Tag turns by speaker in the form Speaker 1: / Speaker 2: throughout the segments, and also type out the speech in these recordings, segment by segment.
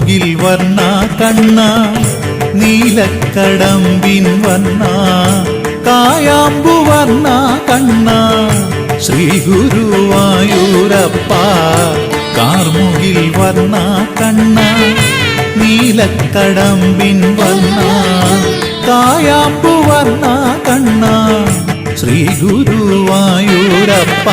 Speaker 1: കാർമുകിൽ വർണ്ണ കണ്ണ നീലക്കടമ്പിൻ വർണ്ണ കായാമ്പു വർണ്ണ കണ്ണ ശ്രീ ഗുരുവായൂരപ്പ കാർമുകിൽ വർണ്ണ കണ്ണ നീലക്കടമ്പിൻ വർണ്ണ കായാമ്പു വർണ്ണ കണ്ണ ശ്രീ ഗുരുവായൂരപ്പ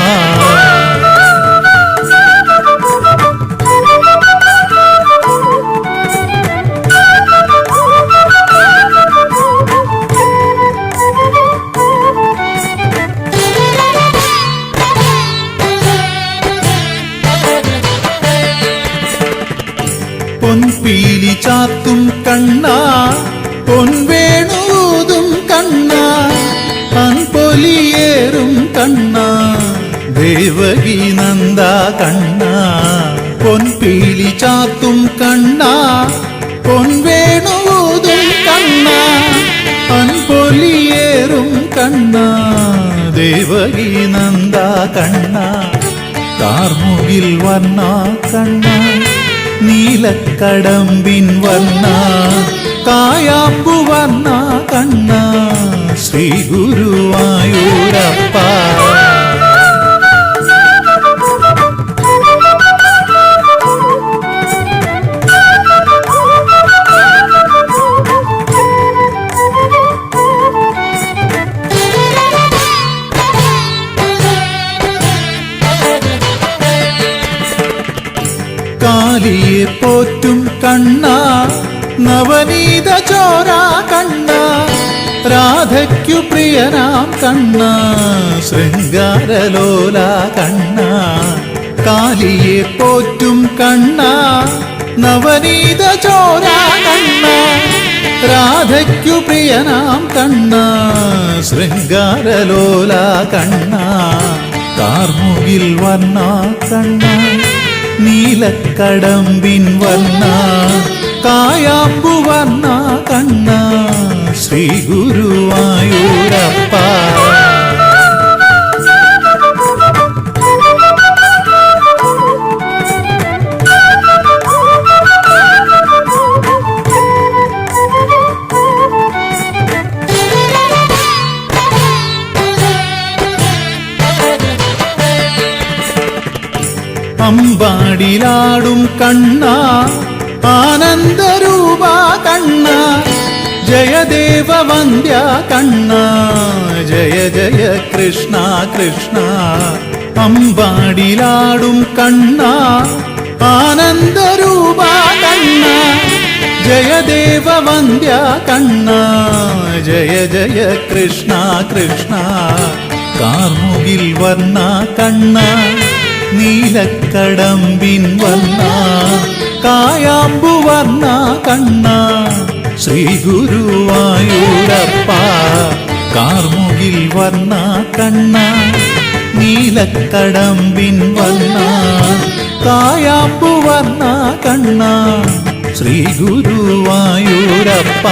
Speaker 1: പൊൻപീലി ചാത്തും കണ്ണ പൊൻവേണൂതും കണ്ണ പൊലിയേറും കണ്ണ ദേവകി നന്ദ കണ്ണ പൊൻപീലി ചാത്തും കണ്ണ പൊൻവേണൂതും കണ്ണ പൊലിയേറും കണ്ണ ദേവകി നന്ദ കണ്ണ കാർമുകിൽ വർണ്ണ കണ്ണ നീലക്കടമ്പിൻ വർണ്ണ കായാമ്പു വർണ്ണ കണ്ണ ശ്രീ ഗുരുവായൂരപ്പ കാലിയെ പോറ്റും കണ്ണ നവനീത ചോര കണ്ണ രാധയ്ക്കു പ്രിയനാം കണ്ണ ശൃംഗാരലോല കണ്ണ കാലിയെ പോറ്റും കണ്ണ നവനീത ചോര കണ്ണ രാധയ്ക്കു പ്രിയനാം കണ്ണ ശൃംഗാരലോല കണ്ണ കാർമുകിൽ വർണ്ണ കണ്ണ നീലക്കടമ്പിൻ വർണ്ണ കായാമ്പു വർണ്ണ കണ്ണ ശ്രീ ഗുരുവായൂരപ്പ അമ്പാടിലാടും കണ്ണ ആനന്ദരൂപ കണ്ണ ജയദേവ വന്ദ്യ കണ്ണ ജയ ജയ കൃഷ്ണ കൃഷ്ണ അമ്പാടിലാടും കണ്ണ ആനന്ദരൂപ കണ്ണ ജയദേവ വന്ദ്യ കണ്ണ ജയ ജയ കൃഷ്ണ കൃഷ്ണ കാർമുകിൽ വർണ്ണ കണ്ണ നീലക്കടമ്പിൻ വർണ്ണ കായാമ്പു വർണ്ണ കണ്ണ ശ്രീ ഗുരുവായൂരപ്പ കാർമുകിൽ വർണ്ണ കണ്ണ നീലക്കടമ്പിൻ വർണ്ണ കായാമ്പു വർണ്ണ കണ്ണ ശ്രീ ഗുരുവായൂരപ്പ